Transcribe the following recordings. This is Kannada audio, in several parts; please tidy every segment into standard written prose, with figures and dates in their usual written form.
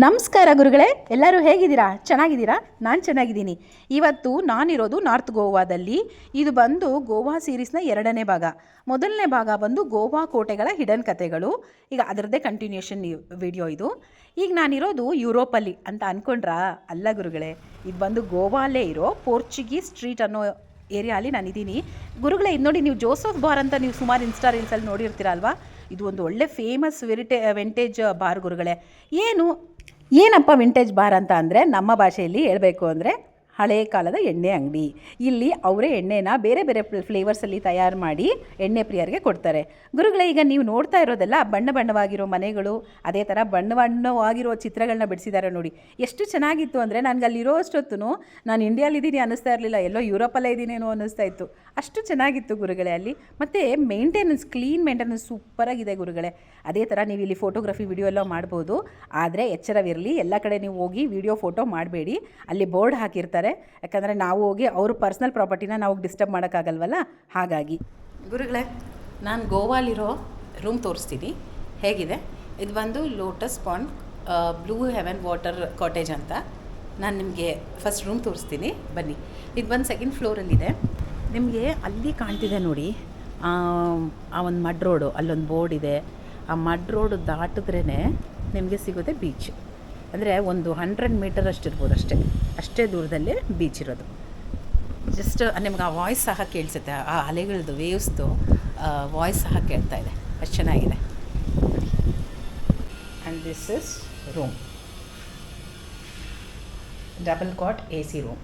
ನಮಸ್ಕಾರ ಗುರುಗಳೇ, ಎಲ್ಲರೂ ಹೇಗಿದ್ದೀರಾ? ಚೆನ್ನಾಗಿದ್ದೀರಾ? ನಾನು ಚೆನ್ನಾಗಿದ್ದೀನಿ. ಇವತ್ತು ನಾನಿರೋದು ನಾರ್ತ್ ಗೋವಾದಲ್ಲಿ. ಇದು ಬಂದು ಗೋವಾ ಸೀರೀಸ್ನ 2ನೇ ಭಾಗ. ಮೊದಲನೇ ಭಾಗ ಬಂದು ಗೋವಾ ಕೋಟೆಗಳ ಹಿಡನ್ ಕಥೆಗಳು. ಈಗ ಅದರದ್ದೇ ಕಂಟಿನ್ಯೂಷನ್ ವಿಡಿಯೋ ಇದು. ಈಗ ನಾನಿರೋದು ಯುರೋಪಲ್ಲಿ ಅಂತ ಅಂದ್ಕೊಂಡ್ರಾ? ಅಲ್ಲ ಗುರುಗಳೇ, ಇದು ಬಂದು ಗೋವಾಲ್ಲೇ ಇರೋ ಪೋರ್ಚುಗೀಸ್ ಸ್ಟ್ರೀಟ್ ಅನ್ನೋ ಏರಿಯಾಲಿ ನಾನಿದ್ದೀನಿ ಗುರುಗಳೇ. ಇದು ನೋಡಿ, ನೀವು ಜೋಸಫ್ ಬಾರ್ ಅಂತ ನೀವು ಸುಮಾರು ಇನ್ಸ್ಟಾ ರೀಲ್ಸಲ್ಲಿ ನೋಡಿರ್ತೀರಲ್ವಾ. ಇದು ಒಂದು ಒಳ್ಳೆ ಫೇಮಸ್ ವಿಂಟೇಜ್ ಬಾರ್ ಗುರುಗಳೇ. ಏನಪ್ಪ ವಿಂಟೇಜ್ ಬಾರ್ ಅಂತ ಅಂದರೆ, ನಮ್ಮ ಭಾಷೆಯಲ್ಲಿ ಹೇಳಬೇಕು ಅಂದರೆ ಹಳೇ ಕಾಲದ ಎಣ್ಣೆ ಅಂಗಡಿ. ಇಲ್ಲಿ ಅವರೇ ಎಣ್ಣೆನ ಬೇರೆ ಬೇರೆ ಫ್ಲೇವರ್ಸಲ್ಲಿ ತಯಾರು ಮಾಡಿ ಎಣ್ಣೆ ಪ್ರಿಯರಿಗೆ ಕೊಡ್ತಾರೆ ಗುರುಗಳೇ. ಈಗ ನೀವು ನೋಡ್ತಾ ಇರೋದೆಲ್ಲ ಬಣ್ಣ ಬಣ್ಣವಾಗಿರೋ ಮನೆಗಳು, ಅದೇ ಥರ ಬಣ್ಣ ಬಣ್ಣವಾಗಿರೋ ಚಿತ್ರಗಳನ್ನ ಬಿಡಿಸಿದ್ದಾರೆ ನೋಡಿ. ಎಷ್ಟು ಚೆನ್ನಾಗಿತ್ತು ಅಂದರೆ, ನನಗೆ ಅಲ್ಲಿರೋ ಅಷ್ಟೊತ್ತು ನಾನು ಇಂಡಿಯಾಲಿದ್ದೀನಿ ಅನ್ನಿಸ್ತಾ ಇರಲಿಲ್ಲ, ಎಲ್ಲೋ ಯುರೋಪಲ್ಲೇ ಇದ್ದೀನೇನೋ ಅನ್ನಿಸ್ತಾ ಇತ್ತು. ಅಷ್ಟು ಚೆನ್ನಾಗಿತ್ತು ಗುರುಗಳೇ ಅಲ್ಲಿ. ಮತ್ತು ಕ್ಲೀನ್ ಮೇಂಟೆನೆನ್ಸ್ ಸೂಪರಾಗಿದೆ ಗುರುಗಳೇ. ಅದೇ ಥರ ನೀವು ಇಲ್ಲಿ ಫೋಟೋಗ್ರಫಿ ವಿಡಿಯೋ ಎಲ್ಲ ಮಾಡ್ಬೋದು. ಆದರೆ ಎಚ್ಚರವಿರಲಿ, ಎಲ್ಲ ಕಡೆ ನೀವು ಹೋಗಿ ವಿಡಿಯೋ ಫೋಟೋ ಮಾಡಬೇಡಿ. ಅಲ್ಲಿ ಬೋರ್ಡ್ ಹಾಕಿರ್ತಾರೆ, ಯಾಕಂದರೆ ನಾವು ಹೋಗಿ ಅವ್ರ ಪರ್ಸ್ನಲ್ ಪ್ರಾಪರ್ಟಿನ ನಾವು ಡಿಸ್ಟರ್ಬ್ ಮಾಡೋಕ್ಕಾಗಲ್ವಲ್ಲ, ಹಾಗಾಗಿ. ಗುರುಗಳೇ, ನಾನು ಗೋವಾಲಿರೋ ರೂಮ್ ತೋರಿಸ್ತೀನಿ ಹೇಗಿದೆ. ಇದು ಬಂದು lotus pond blue Heaven water cottage ಅಂತ. ನಾನು ನಿಮಗೆ ಫಸ್ಟ್ ರೂಮ್ ತೋರಿಸ್ತೀನಿ, ಬನ್ನಿ. ಇದು ಬಂದು 2nd ಫ್ಲೋರಲ್ಲಿದೆ. ನಿಮಗೆ ಅಲ್ಲಿ ಕಾಣ್ತಿದೆ ನೋಡಿ, ಆ ಒಂದು ಮಡ್ ರೋಡು, ಅಲ್ಲೊಂದು ಬೋರ್ಡ್ ಇದೆ. ಆ ಮಡ್ ರೋಡ್ ದಾಟಿದ್ರೇ ನಿಮಗೆ ಸಿಗೋದೆ ಬೀಚ್. ಅಂದರೆ ಒಂದು 100 ಮೀಟರ್ ಅಷ್ಟಿರ್ಬೋದು, ಅಷ್ಟೇ ದೂರದಲ್ಲೇ ಬೀಚ್ ಇರೋದು. ಜಸ್ಟ್ ನಿಮ್ಗೆ ಆ ವಾಯ್ಸ್ ಸಹ ಕೇಳಿಸುತ್ತೆ, ಆ ಅಲೆಗಳದ್ದು ವೇವ್ಸ್ದು ವಾಯ್ಸ್ ಸಹ ಕೇಳ್ತಾ ಇದೆ. ಅಷ್ಟು ಚೆನ್ನಾಗಿದೆ. And this is room, double cot AC room.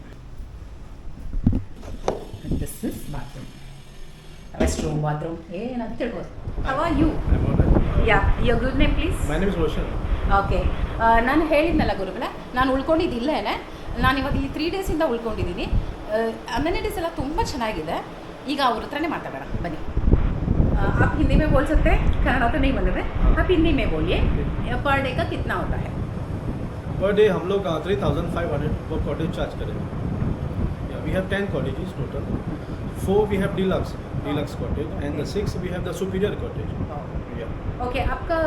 This is bathroom, restroom, bathroom ಏನಂತ ತಿಳ್ಬೋದು. How are you? Yeah, your good name please? My name is Roshan. Okay, ನಾನು ಹೇಳಿದ್ನಲ್ಲ ಗುರುಗಳೇ, ನಾನು ಉಳ್ಕೊಂಡಿದ್ದಿಲ್ಲೇನೆ. ನಾನು ಇವಾಗ ಇಲ್ಲಿ 3 ಡೇಸಿಂದ ಉಳ್ಕೊಂಡಿದ್ದೀನಿ. ಅಮೆನಿಟೀಸ್ ಎಲ್ಲ ತುಂಬ ಚೆನ್ನಾಗಿದೆ. ಈಗ ಅವ್ರ ಹತ್ರನೇ ಮಾತಾಡೋಣ, ಬನ್ನಿ. आप हिंदी में बोल सकते हैं? कन्नड़ा तो नहीं बोल रहे, आप हिंदी में बोलिए. पर डे का कितना होता है? पर डे हम लोग 3,500 पर कॉटेज चार्ज करेंगे. We have 10 cottages total. 4 we have deluxe cottage, and the 6 we have the superior cottage. Okay, आपका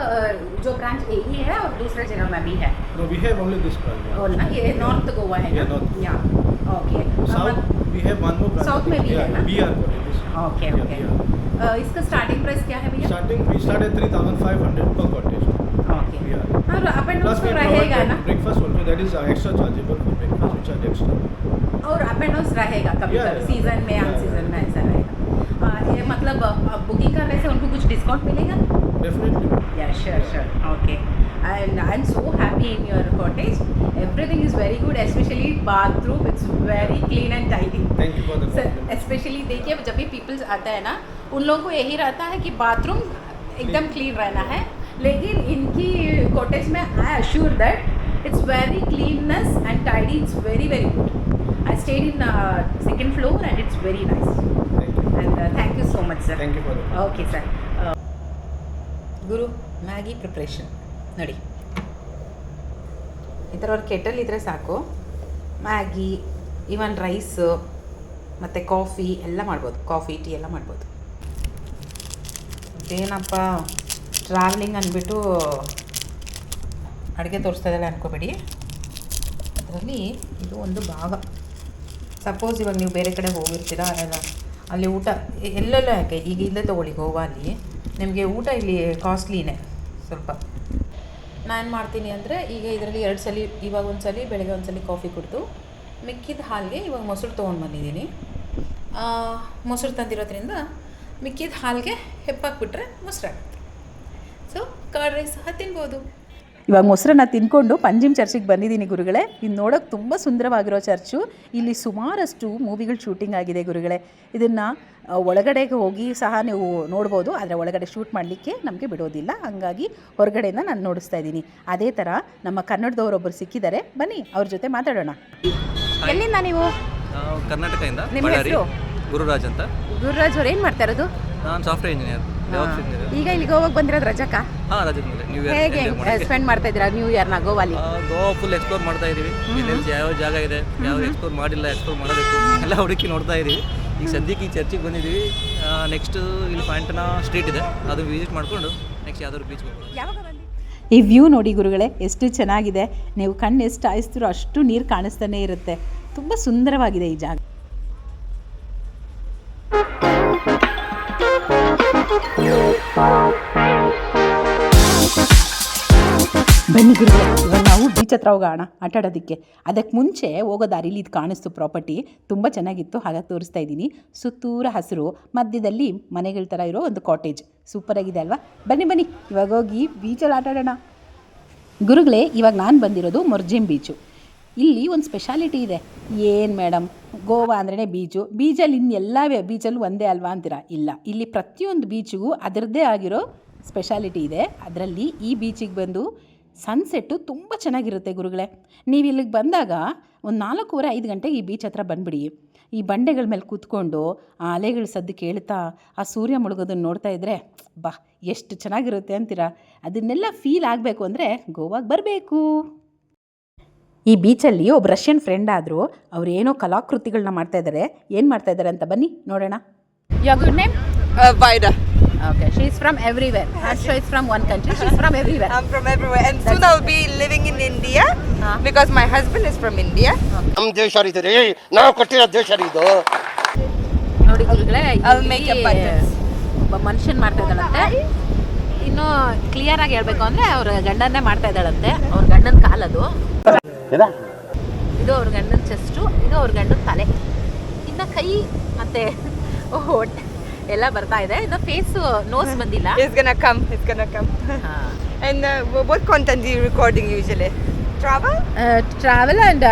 जो ब्रांच यही है और दूसरे जगह में भी है? No, we have only this branch. और ना ये नॉर्थ गोवा है ना? या okay. South we have one more branch. South में भी है ना? BR cottages. Okay okay. इसका स्टार्टिंग प्राइस क्या है भैया? Starting we start at 3,500 per cottage. Okay. BR. और up and Plus down we रहेगा ना? breakfast also, that is extra chargeable for breakfast, we charge extra. और अप एंड डाउन रहेगा कभी कभी, सीजन में अन सीजन में ऐसा रहेगा. ये मतलब बुकिंग करने से उनको कुछ डिस्काउंट मिलेगा? Definitely. Yeah, sure. Okay. And I'm so happy in your cottage. Everything is very good, especially bathroom. It's very clean and tidy. Thank you for the So, compliment. especially देखिए, जब भी पीपल्स आता है ना, उन लोगों को यही रहता है कि बाथरूम एकदम क्लीन रहना है. लेकिन इनकी कॉटेज में I assure that it's very cleanness and tidy. It's very good. I stayed in 2nd floor and it's very nice. Thank you. And thank you so much, sir. Thank you for the okay sir. Guru, Maggi preparation ನೋಡಿ. ಈ ಥರ ಒಂದು ಕೆಟಲ್ ಇದ್ದರೆ ಸಾಕು, ಮ್ಯಾಗಿ, ಈವನ್ ರೈಸು ಮತ್ತು ಕಾಫಿ ಎಲ್ಲ ಮಾಡ್ಬೋದು. ಕಾಫಿ ಟೀ ಎಲ್ಲ ಮಾಡ್ಬೋದು. ಏನಪ್ಪ ಟ್ರಾವೆಲಿಂಗ್ ಅಂದ್ಬಿಟ್ಟು ಅಡುಗೆ ತೋರಿಸ್ತಾ ಇದ್ದಲ್ಲ ಅನ್ಕೋಬೇಡಿ. ಅದರಲ್ಲಿ ಇದು ಒಂದು ಭಾಗ. ಸಪೋಸ್ ಇವಾಗ ನೀವು ಬೇರೆ ಕಡೆ ಹೋಗಿರ್ತೀರಾ, ಅಲ್ಲಿ ಊಟ ಎಲ್ಲೆಲ್ಲ ಯಾಕೆ ಈಗ ಇಲ್ಲೇ ತೊಗೊಳ್ಳಿ. ಗೋವಾಲಿ ನಿಮಗೆ ಊಟ ಇಲ್ಲಿ ಕಾಸ್ಟ್ಲಿನೇ ಸ್ವಲ್ಪ. ನಾನು ಮಾಡ್ತೀನಿ ಅಂದರೆ, ಈಗ ಇದರಲ್ಲಿ 2 ಸಲ, ಇವಾಗ ಒಂದು ಸಲ ಬೆಳಗ್ಗೆ ಒಂದು ಸಲ ಕಾಫಿ ಕುಡಿದು ಮಿಕ್ಕಿದ ಹಾಲಿಗೆ ಇವಾಗ ಮೊಸರು ತೊಗೊಂಡು ಬಂದಿದ್ದೀನಿ. ಮೊಸರು ತಂದಿರೋದ್ರಿಂದ ಮಿಕ್ಕಿದ ಹಾಲಿಗೆ ಹೆಪ್ಪಾಕ್ಬಿಟ್ರೆ ಮೊಸರಾಗುತ್ತೆ. ಸೊ ಕರ್ಡ್ ರೈಸ್ ಸಹ ತಿನ್ಬೋದು. ಇವಾಗ ಮೊಸರನ್ನ ತಿಂದ್ಕೊಂಡು ಪಂಜಿಮ್ ಚರ್ಚಿಗೆ ಬಂದಿದ್ದೀನಿ ಗುರುಗಳೇ. ಇದು ನೋಡೋಕೆ ತುಂಬ ಸುಂದರವಾಗಿರೋ ಚರ್ಚು. ಇಲ್ಲಿ ಸುಮಾರಷ್ಟು ಮೂವಿಗಳು ಶೂಟಿಂಗ್ ಆಗಿದೆ ಗುರುಗಳೇ. ಇದನ್ನು ಒಳಗಡೆಗೆ ಹೋಗಿ ಸಹ ನೀವು ನೋಡ್ಬೋದು, ಆದರೆ ಒಳಗಡೆ ಶೂಟ್ ಮಾಡಲಿಕ್ಕೆ ನಮಗೆ ಬಿಡೋದಿಲ್ಲ. ಹಾಗಾಗಿ ಹೊರಗಡೆಯಿಂದ ನಾನು ನೋಡಿಸ್ತಾ ಇದ್ದೀನಿ. ಅದೇ ಥರ ನಮ್ಮ ಕನ್ನಡದವರೊಬ್ಬರು ಸಿಕ್ಕಿದ್ದಾರೆ, ಬನ್ನಿ ಅವ್ರ ಜೊತೆ ಮಾತಾಡೋಣ. ಎಲ್ಲಿಂದ ನೀವು? ಕರ್ನಾಟಕದಿಂದ. ನಿಮ್ಮ ಹೆಸರು? ಗುರುರಾಜ್ ಅಂತ. ಗುರುರಾಜ್ ಅವ್ರು ಏನು ಮಾಡ್ತಾ ಇರೋದು? ನಾನು ಸಾಫ್ಟ್ವೇರ್ ಇಂಜಿನಿಯರ್. ಈಗ ಇಲ್ಲಿ ಗೋವಾಗೆ ಬಂದಿರೋದು ರಜಕ್ಕ? ಹಾಂ, ರಜದ ಮೇಲೆ. ನ್ಯೂ ಹೇಗೆ ಸ್ಪೆಂಡ್ ಮಾಡ್ತಾ ಇದ್ದೀರಾ ನ್ಯೂ ಇಯರ್ನ ಗೋವಾಲಿ? ಗೋವಾ ಫುಲ್ ಎಕ್ಸ್ಪ್ಲೋರ್ ಮಾಡ್ತಾ ಇದ್ದೀವಿ. ಎಲ್ಲೆಲ್ಲಿ ಯಾವ ಜಾಗ ಇದೆ, ಯಾವ ಎಕ್ಸ್ಪ್ಲೋರ್ ಮಾಡಿಲ್ಲ, ಎಕ್ಸ್ಪ್ಲೋರ್ ಮಾಡಬೇಕು ಎಲ್ಲ ಹುಡುಕಿ ನೋಡ್ತಾ ಇದ್ದೀವಿ. ಈಗ ಸದ್ಯಕ್ಕೆ ಈ ಚರ್ಚಿಗೆ ಬಂದಿದ್ದೀವಿ. ನೆಕ್ಸ್ಟ್ ಇಲ್ಲಿ ಫ್ಯಾಂಟನಾ ಸ್ಟ್ರೀಟ್ ಇದೆ, ಅದು ವಿಸಿಟ್ ಮಾಡಿಕೊಂಡು ನೆಕ್ಸ್ಟ್ ಯಾವ್ದಾದ್ರು ಬೀಚ್ ಹೋಗ್ಬೋದು. ಯಾವಾಗ ಬಂದು ಈ ವ್ಯೂ ನೋಡಿ ಗುರುಗಳೇ, ಎಷ್ಟು ಚೆನ್ನಾಗಿದೆ. ನೀವು ಕಣ್ಣು ಎಷ್ಟು ಆಯಿಸ್ತೀರೋ ಅಷ್ಟು ನೀರು ಕಾಣಿಸ್ತಾನೆ ಇರುತ್ತೆ. ತುಂಬ ಸುಂದರವಾಗಿದೆ ಈ ಜಾಗ. ಬನ್ನಿ ಗುರುಗಳೇ, ಇವಾಗ ನಾವು ಬೀಚ್ ಹತ್ರ ಹೋಗೋಣ ಆಟಾಡೋದಕ್ಕೆ. ಅದಕ್ಕೆ ಮುಂಚೆ ಹೋಗೋ ದಾರಿಲಿ ಇದು ಕಾಣಿಸ್ತು ಪ್ರಾಪರ್ಟಿ, ತುಂಬ ಚೆನ್ನಾಗಿತ್ತು, ಹಾಗಾಗಿ ತೋರಿಸ್ತಾ ಇದ್ದೀನಿ. ಸುತ್ತೂರ ಹಸಿರು, ಮಧ್ಯದಲ್ಲಿ ಮನೆಗಳ ಥರ ಇರೋ ಒಂದು ಕಾಟೇಜ್, ಸೂಪರಾಗಿದೆ ಅಲ್ವಾ? ಬನ್ನಿ ಬನ್ನಿ ಇವಾಗ ಹೋಗಿ ಬೀಚಲ್ಲಿ ಆಟಾಡೋಣ. ಗುರುಗಳೇ, ಇವಾಗ ನಾನು ಬಂದಿರೋದು ಮೊರ್ಜಿಮ್ ಬೀಚು. ಇಲ್ಲಿ ಒಂದು ಸ್ಪೆಷಾಲಿಟಿ ಇದೆ. ಏನು ಮೇಡಮ್, ಗೋವಾ ಅಂದ್ರೇ ಬೀಚಲ್ಲಿ ಇನ್ನೆಲ್ಲ ಬೀಚಲ್ಲೂ ಒಂದೇ ಅಲ್ವಾ ಅಂತೀರಾ? ಇಲ್ಲ, ಇಲ್ಲಿ ಪ್ರತಿಯೊಂದು ಬೀಚಿಗೂ ಅದರದ್ದೇ ಆಗಿರೋ ಸ್ಪೆಷಾಲಿಟಿ ಇದೆ. ಅದರಲ್ಲಿ ಈ ಬೀಚಿಗೆ ಬಂದು ಸನ್ಸೆಟ್ಟು ತುಂಬ ಚೆನ್ನಾಗಿರುತ್ತೆ ಗುರುಗಳೇ. ನೀವು ಇಲ್ಲಿಗೆ ಬಂದಾಗ ಒಂದು 4:30-5 ಗಂಟೆಗೆ ಈ ಬೀಚ್ ಹತ್ರ ಬಂದುಬಿಡಿ. ಈ ಬಂಡೆಗಳ ಮೇಲೆ ಕೂತ್ಕೊಂಡು ಆ ಅಲೆಗಳ ಸದ್ದು ಕೇಳ್ತಾ ಆ ಸೂರ್ಯ ಮುಳುಗೋದನ್ನು ನೋಡ್ತಾ ಇದ್ದರೆ ಬಾ ಎಷ್ಟು ಚೆನ್ನಾಗಿರುತ್ತೆ ಅಂತೀರಾ? ಅದನ್ನೆಲ್ಲ ಫೀಲ್ ಆಗಬೇಕು ಅಂದರೆ ಗೋವಾಗೆ ಬರಬೇಕು. ಈ ಬೀಚಲ್ಲಿ ಒಬ್ಬ ರಷ್ಯನ್ ಫ್ರೆಂಡ್ ಆದರು, ಅವ್ರು ಏನೋ ಕಲಾಕೃತಿಗಳನ್ನ ಮಾಡ್ತಾಯಿದ್ದಾರೆ. ಏನು ಮಾಡ್ತಾಯಿದ್ದಾರೆ ಅಂತ ಬನ್ನಿ ನೋಡೋಣ. Your good name? Vaida. Okay, she is from everywhere. Harsha is from one country, she is from everywhere. I'm from everywhere, and soon I'll be living in India because my husband is from India. ನಮ್ಮ ದೇಶ ರೀ, ನಾವು ಕೊಟ್ಟಿರೋ ದೇಶ ಇದು. ನೋಡಿ ಗುರುಗಳೇ, I'll make a abundance. ಒಬ್ಬ ಮನುಷ್ಯನ್ ಮಾಡ್ತಾ ಇದ್ದಾಳಂತೆ. ಇನ್ನು ಕ್ಲಿಯರ್ ಆಗಿ ಹೇಳ್ಬೇಕು ಅಂದರೆ ಅವ್ರ ಗಂಡನ್ನೇ ಮಾಡ್ತಾ ಇದ್ದಾಳಂತೆ. ಅವ್ರ ಗಂಡನ ಕಾಲದು ಇದು, ಅವ್ರ ಗಂಡನ ಚೆಸ್ಟು, ಇದು ಅವ್ರ ಗಂಡನ ತಲೆ, ಇನ್ನು ಕೈ ಮತ್ತೆ ಹೊಟ್ಟೆ ಎಲ್ಲ ಬರ್ತಾ ಇದೆ. ಇನ್ನು ಫೇಸ್ ನೋಸ್ ಬಂದಿಲ್ಲ. It's gonna come. And what content are you recording usually? Travel? Travel and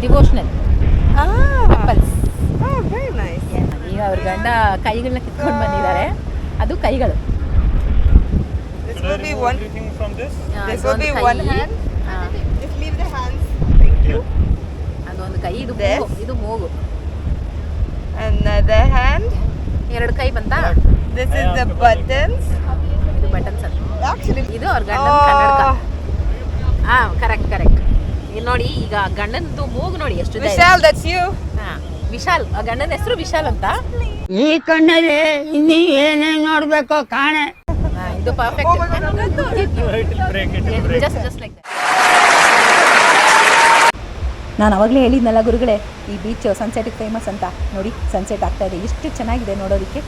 devotional couples. Oh, very nice. ಈಗ ಅವ್ರ ಗಂಡ ಕೈಗಳನ್ನ ಕಿತ್ಕೊಂಡು ಬಂದಿದ್ದಾರೆ. ಅದು ಕೈಗಳು. This will be one. from this? This will be one hand. Just leave the hands. ಅದೊಂದು ಕೈ, ಇದು This? ಮೂಗು, ಇದು ಮೂಗು. Another hand. 2 ಕೈ ಬಂತಾ? This is the buttons. ಇದು ಬಟನ್ಸ್ ಅಂತ. Actually, ಇದು ಅವ್ರ ಗಂಡನ ಕನ್ನಡಕ. ಕರೆಕ್ಟ್. ಇಲ್ಲಿ ನೋಡಿ, ಈಗ ಗಂಡನದು ಮೂಗು ನೋಡಿ ಎಷ್ಟು ಇದೆ. Vishal, that's you. ವಿಶಾಲ್, ಆ ಗಂಡನ ಹೆಸರು ವಿಶಾಲ್ ಅಂತ. ಈ ಕಣ್ಣಲ್ಲಿ ಇನ್ನೀ ಏನೇನು ನೋಡ್ಬೇಕೋ ಕಾಣೆ. ಇದು ಪರ್ಫೆಕ್ಟ್. ಜಸ್ಟ್ ಲೈಕ್ ನಾನು ಅವಾಗಲೇ ಹೇಳಿದ್ನಲ್ಲ ಗುರುಗಳೇ, ಈ ಬೀಚ್ ಸನ್ಸೆಟ್ಗೆ ಫೇಮಸ್ ಅಂತ. ನೋಡಿ, ಸನ್ಸೆಟ್ ಆಗ್ತಾ ಇದೆ, ಎಷ್ಟು ಚೆನ್ನಾಗಿದೆ ನೋಡೋದಕ್ಕೆ.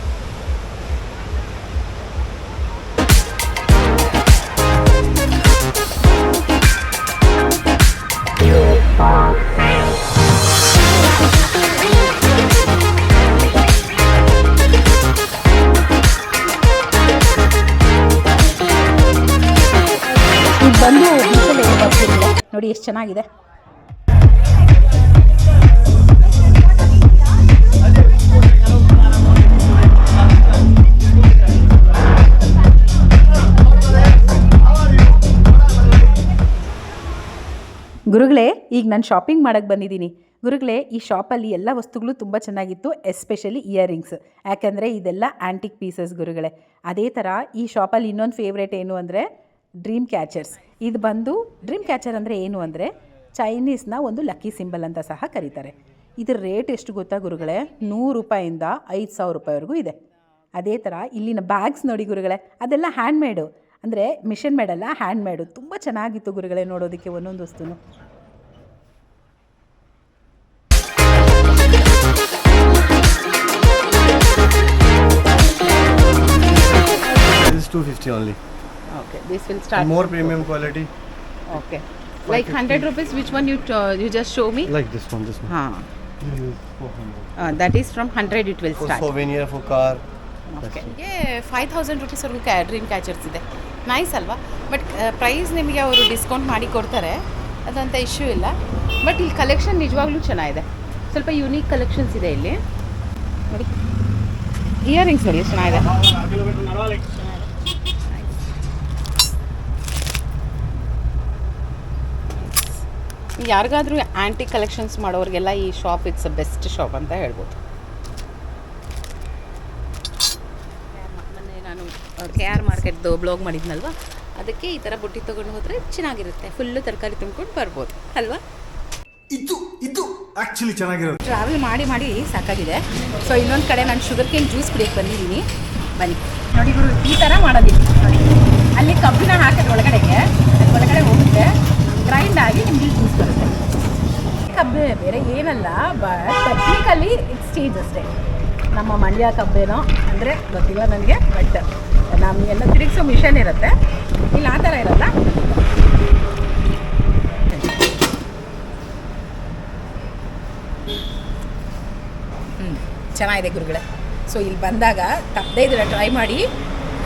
ಈಗ ಬಂದು ಬೀಚಲ್ಲಿ ಬರ್ತಿರಲಿಲ್ಲ ನೋಡಿ, ಎಷ್ಟು ಚೆನ್ನಾಗಿದೆ. ಗುರುಗಳೇ, ಈಗ ನಾನು ಶಾಪಿಂಗ್ ಮಾಡೋಕ್ಕೆ ಬಂದಿದ್ದೀನಿ. ಗುರುಗಳೇ, ಈ ಶಾಪಲ್ಲಿ ಎಲ್ಲ ವಸ್ತುಗಳು ತುಂಬ ಚೆನ್ನಾಗಿತ್ತು, ಎಸ್ಪೆಷಲಿ ಇಯರಿಂಗ್ಸ್. ಯಾಕೆಂದರೆ ಇದೆಲ್ಲ ಆ್ಯಂಟಿಕ್ ಪೀಸಸ್ ಗುರುಗಳೇ. ಅದೇ ಥರ ಈ ಶಾಪಲ್ಲಿ ಇನ್ನೊಂದು ಫೇವ್ರೇಟ್ ಏನು ಅಂದರೆ ಡ್ರೀಮ್ ಕ್ಯಾಚರ್ಸ್. ಇದು ಬಂದು ಡ್ರೀಮ್ ಕ್ಯಾಚರ್ ಅಂದರೆ ಏನು ಅಂದರೆ ಚೈನೀಸ್ನ ಒಂದು ಲಕ್ಕಿ ಸಿಂಬಲ್ ಅಂತ ಸಹ ಕರೀತಾರೆ. ಇದ್ರ ರೇಟ್ ಎಷ್ಟು ಗೊತ್ತಾ ಗುರುಗಳೇ? 100 ರೂಪಾಯಿಂದ 5,000 ರೂಪಾಯಿವರೆಗೂ ಇದೆ. ಅದೇ ಥರ ಇಲ್ಲಿನ ಬ್ಯಾಗ್ಸ್ ನೋಡಿ ಗುರುಗಳೇ, ಅದೆಲ್ಲ ಹ್ಯಾಂಡ್ಮೇಡು, ಅಂದರೆ ಮಿಷನ್ ಮೇಡಲ್ಲ, ಹ್ಯಾಂಡ್ಮೇಡು. ತುಂಬ ಚೆನ್ನಾಗಿತ್ತು ಗುರುಗಳೇ ನೋಡೋದಕ್ಕೆ ಒಂದೊಂದು ವಸ್ತುನು. This is 250 only. Okay, this will start. More premium quality. Okay. Like 100 rupees, which one you just show me? Like this one. You use 400. That is from 100 it will For start. souvenir, for car. Okay. 5,000 ರೂಪೀಸ್ವರೆಗೂ ಡ್ರೀಮ್ ಕ್ಯಾಚರ್ಸ್ ಇದೆ. ನೈಸ್ ಅಲ್ವಾ? ಬಟ್ ಪ್ರೈಸ್ ನಿಮಗೆ ಅವರು ಡಿಸ್ಕೌಂಟ್ ಮಾಡಿ ಕೊಡ್ತಾರೆ, ಅದಂಥ ಇಶ್ಯೂ ಇಲ್ಲ. ಬಟ್ ಇಲ್ಲಿ ಕಲೆಕ್ಷನ್ ನಿಜವಾಗ್ಲೂ ಚೆನ್ನಾಗಿದೆ. ಸ್ವಲ್ಪ ಯುನೀಕ್ ಕಲೆಕ್ಷನ್ಸ್ ಇದೆ ಇಲ್ಲಿ ನೋಡಿ. ಇಯರಿಂಗ್ಸ್ ನೋಡಿ ಎಷ್ಟು ಚೆನ್ನಾಗಿದೆ. ಯಾರಿಗಾದರೂ ಆ್ಯಂಟಿಕ್ ಕಲೆಕ್ಷನ್ಸ್ ಮಾಡೋರಿಗೆಲ್ಲ ಈ shop it's a best shop ಅಂತ ಹೇಳ್ಬೋದು. ಮೊನ್ನೆ ನಾನು KR ಮಾರ್ಕೆಟ್ದು ಬ್ಲಾಗ್ ಮಾಡಿದ್ನಲ್ವ, ಅದಕ್ಕೆ ಈ ಥರ ಬುಟ್ಟಿ ತೊಗೊಂಡು ಹೋದರೆ ಚೆನ್ನಾಗಿರುತ್ತೆ. ಫುಲ್ಲು ತರಕಾರಿ ತುಂಬ್ಕೊಂಡು ಬರ್ಬೋದು ಅಲ್ವಾ? ಇದು ಆ್ಯಕ್ಚುಲಿ ಚೆನ್ನಾಗಿರೋದು. ಟ್ರಾವೆಲ್ ಮಾಡಿ ಸಾಕಾಗಿದೆ. ಸೊ ಇನ್ನೊಂದು ಕಡೆ ನಾನು ಶುಗರ್ ಕೇನ್ ಜ್ಯೂಸ್ ಕುಡಿಯೋಕ್ಕೆ ಬಂದಿದ್ದೀನಿ. ಬನ್ನಿ ನೋಡಿ ಗುರು, ಈ ಥರ ಮಾಡೋದಿಲ್ಲ ನೋಡಿ. ಅಲ್ಲಿ ಕಬ್ಬಿನ ಹಾಕಿದ್ರೆ ಒಳಗಡೆಗೆ ಅದು ಒಳಗಡೆ ಹೋಗುತ್ತೆ, ಗ್ರೈಂಡ್ ಆಗಿ ನಿಮಗೆ ಜ್ಯೂಸ್ ಬರುತ್ತೆ. ಕಬ್ಬೆ ಬೇರೆ ಏನಲ್ಲ, ಬಟ್ ಟೆಕ್ನಿಕಲಿ ಇಟ್ಸ್ ಚೇಂಜ್ ಅಷ್ಟೇ. ನಮ್ಮ ಮಂಡ್ಯ ಕಬ್ಬೇನೋ ಅಂದರೆ ಗೊತ್ತಿಲ್ಲ ನನಗೆ, ಬಟ್ ನಮಗೆಲ್ಲ ತಿರುಗಿಸೋ ಮಿಷನ್ ಇರುತ್ತೆ, ಇಲ್ಲಿ ಆ ಥರ ಇರಲ್ಲ. ಚೆನ್ನಾಗಿದೆ ಗುರುಗಳೇ. ಸೊ ಇಲ್ಲಿ ಬಂದಾಗ ತಪ್ಪದೇ ಇದರ ಟ್ರೈ ಮಾಡಿ.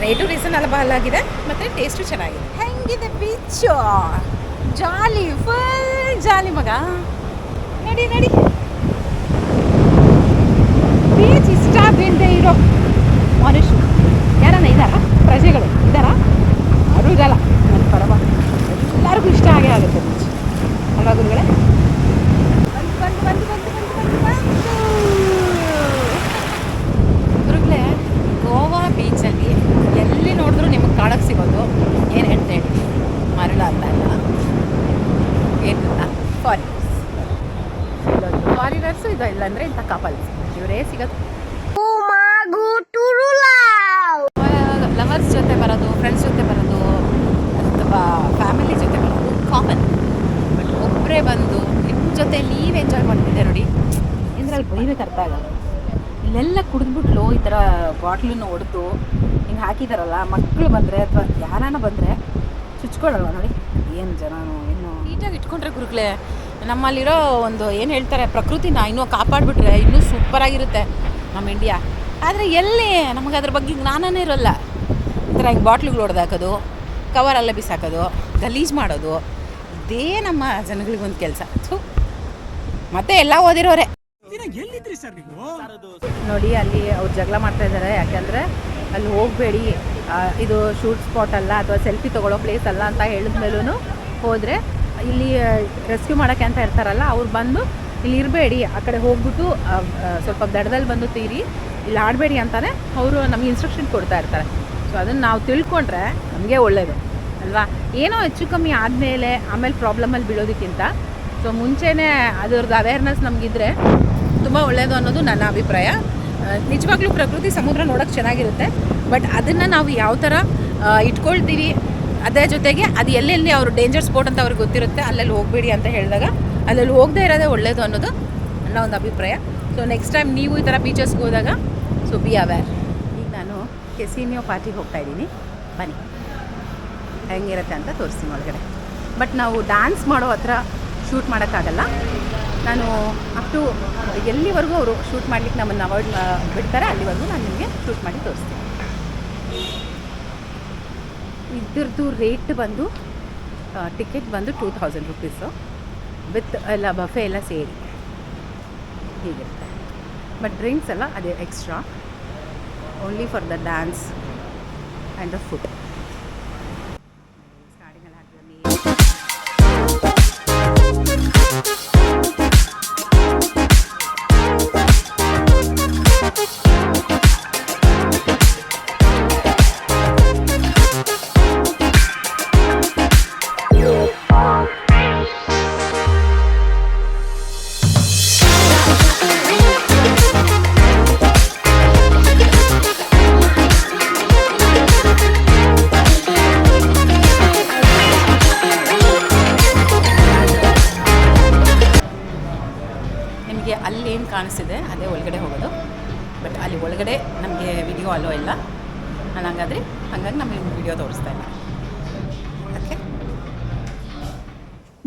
ರೇಟು ರೀಸನಬಲ್ ಆಗಿದೆ ಮತ್ತು ಟೇಸ್ಟು ಚೆನ್ನಾಗಿದೆ. ಹೆಂಗಿದೆ ಬೀಚು? ಜಾಲಿ, ಫುಲ್ ಜಾಲಿ ಮಗ. ನಡಿ ನಡಿ. ಬೀಚ್ ಇಷ್ಟ ಆಗದೆ ಇರೋ ಮನುಷ್ಯರು ಯಾರನ್ನ ಇದ್ದಾರಾ? ಪ್ರಜೆಗಳು ಇದ್ದಾರಾ? ಯಾರೂ ಇರಲ್ಲ. ನನ್ನ ಪರವ ಎಲ್ಲರಿಗೂ ಇಷ್ಟ ಆಗೇ ಆಗುತ್ತೆ ಬೀಚ್ ಅಲ್ವಾ ಗುರುಗಳೇ? ಗುರುಗಳೇ, ಗೋವಾ ಬೀಚಲ್ಲಿ ಎಲ್ಲಿ ನೋಡಿದ್ರೂ ನಿಮಗೆ ಕಾಣಕ್ಕೆ ಸಿಗೋದು ಏನು ಹೇಳ್ತಾ ಹೇಳಿ, ಮರಳ ಅಂತ ಅಲ್ಲ, ಏನಿಲ್ಲ, ಫಾರಿನರ್ಸು ಇದು ಇಲ್ಲಾಂದರೆ ಇಂಥ ಕಪಲ್ಸ್ ಇವರೇ ಸಿಗೋದು. ಲವರ್ಸ್ ಜೊತೆ ಬರೋದು, ಫ್ರೆಂಡ್ಸ್ ಜೊತೆ ಬರೋದು ಅಥವಾ ಫ್ಯಾಮಿಲಿ ಜೊತೆ ಬರೋದು ಕಾಮನ್. ಬಟ್ ಒಬ್ಬರೇ ಬಂದು ನಿಮ್ಮ ಜೊತೆ ನೀವು ಎಂಜಾಯ್ ಮಾಡ್ತಿದ್ದೆ ನೋಡಿ, ಇದ್ರಲ್ಲಿ ಬೈಬೇಕು ಅರ್ಥ ಆಗಲ್ಲ. ಇಲ್ಲೆಲ್ಲ ಕುಡಿದ್ಬಿಟ್ಲು ಈ ಥರ ಬಾಟ್ಲನ್ನು ಹೊಡೆದು ಹಿಂಗೆ ಹಾಕಿದಾರಲ್ಲ, ಮಕ್ಕಳು ಬಂದರೆ ಅಥವಾ ಯಾರಾನ ಬಂದರೆ ಚುಚ್ಕೊಳ್ಳಲ್ವ ನೋಡಿ. ಏನು ಜನನು ಇನ್ನು ನೀಟಾಗಿ ಇಟ್ಕೊಂಡ್ರೆ ಗುರುಗಳೇ, ನಮ್ಮಲ್ಲಿರೋ ಒಂದು ಏನು ಹೇಳ್ತಾರೆ ಪ್ರಕೃತಿನ ಇನ್ನೂ ಕಾಪಾಡಿಬಿಟ್ರೆ ಇನ್ನೂ ಸೂಪರಾಗಿರುತ್ತೆ ನಮ್ಮ ಇಂಡಿಯಾ. ಆದರೆ ಎಲ್ಲಿ ನಮಗೆ ಅದ್ರ ಬಗ್ಗೆ ಜ್ಞಾನನೇ ಇರೋಲ್ಲ. ಈ ಥರ ಹಿಂಗೆ ಬಾಟ್ಲುಗಳು ಹೊಡೆದಾಕೋದು, ಕವರಲ್ಲೇ ಬಿಸಾಕೋದು, ಗಲೀಜು ಮಾಡೋದು, ಇದೇ ನಮ್ಮ ಜನಗಳಿಗೊಂದು ಕೆಲಸ. ಮತ್ತೆ ಎಲ್ಲ ಓದಿರೋರೆ ನೋಡಿ. ಅಲ್ಲಿ ಅವ್ರು ಜಗಳ ಮಾಡ್ತಾ ಇದ್ದಾರೆ, ಯಾಕೆಂದರೆ ಅಲ್ಲಿ ಹೋಗಬೇಡಿ, ಇದು ಶೂಟ್ ಸ್ಪಾಟ್ ಅಲ್ಲ ಅಥವಾ ಸೆಲ್ಫಿ ತೊಗೊಳ್ಳೋ ಪ್ಲೇಸ್ ಅಲ್ಲ ಅಂತ ಹೇಳಿದ್ಮೇಲೂ ಹೋದರೆ ಇಲ್ಲಿ ರೆಸ್ಕ್ಯೂ ಮಾಡೋಕ್ಕೆ ಅಂತ ಇರ್ತಾರಲ್ಲ, ಅವ್ರು ಬಂದು ಇಲ್ಲಿ ಇರಬೇಡಿ, ಆ ಕಡೆ ಹೋಗ್ಬಿಟ್ಟು ಸ್ವಲ್ಪ ದಡದಲ್ಲಿ ಬಂದು ತೀರಿ, ಇಲ್ಲಿ ಆಡಬೇಡಿ ಅಂತಲೇ ಅವರು ನಮಗೆ ಇನ್ಸ್ಟ್ರಕ್ಷನ್ ಕೊಡ್ತಾ ಇರ್ತಾರೆ. ಸೊ ಅದನ್ನು ನಾವು ತಿಳ್ಕೊಂಡ್ರೆ ನಮಗೆ ಒಳ್ಳೆಯದು ಅಲ್ವಾ? ಏನೋ ಹೆಚ್ಚು ಕಮ್ಮಿ ಆದಮೇಲೆ ಆಮೇಲೆ ಪ್ರಾಬ್ಲಮಲ್ಲಿ ಬೀಳೋದಕ್ಕಿಂತ ಸೊ ಮುಂಚೆನೇ ಅದರದ್ದು ಅವೇರ್ನೆಸ್ ನಮಗಿದ್ರೆ ತುಂಬ ಒಳ್ಳೆಯದು ಅನ್ನೋದು ನನ್ನ ಅಭಿಪ್ರಾಯ. ನಿಜವಾಗ್ಲೂ ಪ್ರಕೃತಿ ಸಮುದ್ರ ನೋಡೋಕ್ಕೆ ಚೆನ್ನಾಗಿರುತ್ತೆ, ಬಟ್ ಅದನ್ನು ನಾವು ಯಾವ ಥರ ಇಟ್ಕೊಳ್ತೀವಿ, ಅದೇ ಜೊತೆಗೆ ಅದು ಎಲ್ಲೆಲ್ಲಿ ಅವರು ಡೇಂಜರ್ ಸ್ಪಾಟ್ ಅಂತ ಅವ್ರಿಗೆ ಗೊತ್ತಿರುತ್ತೆ, ಅಲ್ಲೆಲ್ಲಿ ಹೋಗಬೇಡಿ ಅಂತ ಹೇಳಿದಾಗ ಅಲ್ಲೆಲ್ಲಿ ಹೋಗದೇ ಇರೋದೇ ಒಳ್ಳೆಯದು ಅನ್ನೋದು ನನ್ನ ಒಂದು ಅಭಿಪ್ರಾಯ. ಸೊ ನೆಕ್ಸ್ಟ್ ಟೈಮ್ ನೀವು ಈ ಥರ ಬೀಚಸ್ಗೆ ಹೋದಾಗ ಸೊ ಬಿ ಅವೇರ್. ಈಗ ನಾನು ಕೆಸಿನಿಯೋ ಪಾರ್ಟಿಗೆ ಹೋಗ್ತಾಯಿದ್ದೀನಿ, ಬನ್ನಿ ಹೆಂಗಿರುತ್ತೆ ಅಂತ ತೋರಿಸ್ತೀನಿ ಒಳಗಡೆ. ಬಟ್ ನಾವು ಡ್ಯಾನ್ಸ್ ಮಾಡೋ ಹತ್ರ ಶೂಟ್ ಮಾಡೋಕ್ಕಾಗಲ್ಲ. ನಾನು ಅಪ್ ಟು ಎಲ್ಲಿವರೆಗೂ ಅವರು ಶೂಟ್ ಮಾಡಲಿಕ್ಕೆ ನಮ್ಮನ್ನು ಅವಾಯ್ಡ್ ಬಿಡ್ತಾರೆ ಅಲ್ಲಿವರೆಗೂ ನಾನು ನಿಮಗೆ ಶೂಟ್ ಮಾಡಿ ತೋರಿಸ್ತೀನಿ. ಇದ್ರದ್ದು ರೇಟ್ ಬಂದು ಟಿಕೆಟ್ ಬಂದು 2000 ರುಪೀಸು ವಿತ್ ಎಲ್ಲ ಬಫೆ ಎಲ್ಲ ಸೇರಿ ಹೀಗಿರುತ್ತೆ. ಬಟ್ ಡ್ರಿಂಕ್ಸ್ ಎಲ್ಲ ಅದೇ extra, only for the dance and the food. ನಿಮಗೆ ಅಲ್ಲಿ ಏನು ಕಾಣಿಸ್ತಿದೆ ಅದೇ ಒಳಗಡೆ ಹೋಗೋದು, ಬಟ್ ಅಲ್ಲಿ ಒಳಗಡೆ ನಮಗೆ ವಿಡಿಯೋ ಅಲ್ಲೋ ಇಲ್ಲ. ನಾನು ಹಾಗಾಗಿ ನಮಗೆ ವಿಡಿಯೋ ತೋರಿಸ್ತಾ ಇಲ್ಲ. ಓಕೆ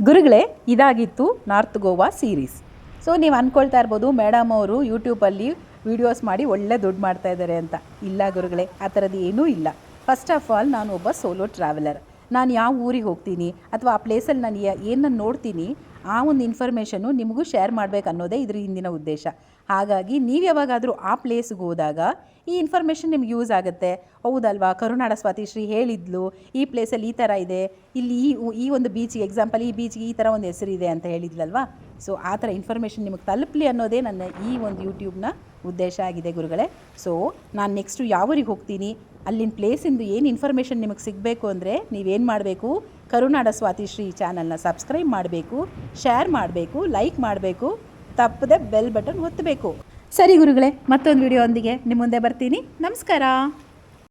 ಗುರುಗಳೇ, ಇದಾಗಿತ್ತು ನಾರ್ತ್ ಗೋವಾ ಸೀರೀಸ್. ಸೊ ನೀವು ಅಂದ್ಕೊಳ್ತಾ ಇರ್ಬೋದು ಮೇಡಮ್ ಅವರು ಯೂಟ್ಯೂಬಲ್ಲಿ ವೀಡಿಯೋಸ್ ಮಾಡಿ ಒಳ್ಳೆ ದುಡ್ಡು ಮಾಡ್ತಾ ಇದ್ದಾರೆ ಅಂತ. ಇಲ್ಲ ಗುರುಗಳೇ, ಆ ಥರದ್ದು ಏನೂ ಇಲ್ಲ. ಫಸ್ಟ್ ಆಫ್ ಆಲ್ ನಾನು ಒಬ್ಬ ಸೋಲೋ ಟ್ರಾವೆಲರ್. ನಾನು ಯಾವ ಊರಿಗೆ ಹೋಗ್ತೀನಿ ಅಥವಾ ಆ ಪ್ಲೇಸಲ್ಲಿ ನಾನು ಏನನ್ನು ನೋಡ್ತೀನಿ ಆ ಒಂದು ಇನ್ಫಾರ್ಮೇಷನ್ನು ನಿಮಗೂ ಶೇರ್ ಮಾಡಬೇಕು ಅನ್ನೋದೇ ಇದ್ರ ಹಿಂದಿನ ಉದ್ದೇಶ. ಹಾಗಾಗಿ ನೀವು ಯಾವಾಗಾದರೂ ಆ ಪ್ಲೇಸ್ಗೆ ಹೋದಾಗ ಈ ಇನ್ಫಾರ್ಮೇಷನ್ ನಿಮ್ಗೆ ಯೂಸ್ ಆಗುತ್ತೆ. ಹೌದಲ್ವಾ? ಕರುನಾಡ ಸ್ವಾತಿಶ್ರೀ ಹೇಳಿದ್ಲು ಈ ಪ್ಲೇಸಲ್ಲಿ ಈ ಥರ ಇದೆ, ಇಲ್ಲಿ ಈ ಒಂದು ಬೀಚಿಗೆ ಎಕ್ಸಾಂಪಲ್ ಈ ಬೀಚ್ಗೆ ಈ ಥರ ಒಂದು ಹೆಸರಿದೆ ಅಂತ ಹೇಳಿದ್ಲಲ್ವಾ. ಸೊ ಆ ಥರ ಇನ್ಫಾರ್ಮೇಷನ್ ನಿಮಗೆ ತಲುಪಲಿ ಅನ್ನೋದೇ ನನ್ನ ಈ ಒಂದು ಯೂಟ್ಯೂಬ್ನ ಉದ್ದೇಶ ಆಗಿದೆ ಗುರುಗಳೇ. ಸೊ ನಾನು ನೆಕ್ಸ್ಟು ಯಾವೂರಿಗೆ ಹೋಗ್ತೀನಿ ಅಲ್ಲಿನ ಪ್ಲೇಸಿಂದು ಏನು ಇನ್ಫಾರ್ಮೇಷನ್ ನಿಮಗೆ ಸಿಗಬೇಕು ಅಂದರೆ ನೀವೇನು ಮಾಡಬೇಕು, ಕರುನಾಡ ಸ್ವಾತಿಶ್ರೀ ಚಾನಲ್ನ ಸಬ್ಸ್ಕ್ರೈಬ್ ಮಾಡಬೇಕು, ಶೇರ್ ಮಾಡಬೇಕು, ಲೈಕ್ ಮಾಡಬೇಕು, ತಪ್ಪದೆ ಬೆಲ್ ಬಟನ್ ಒತ್ತಬೇಕು. ಸರಿ ಗುರುಗಳೇ, ಮತ್ತೊಂದು ವಿಡಿಯೋ ಒಂದಿಗೆ ನಿಮ್ಮ ಮುಂದೆ ಬರ್ತೀನಿ. ನಮಸ್ಕಾರ.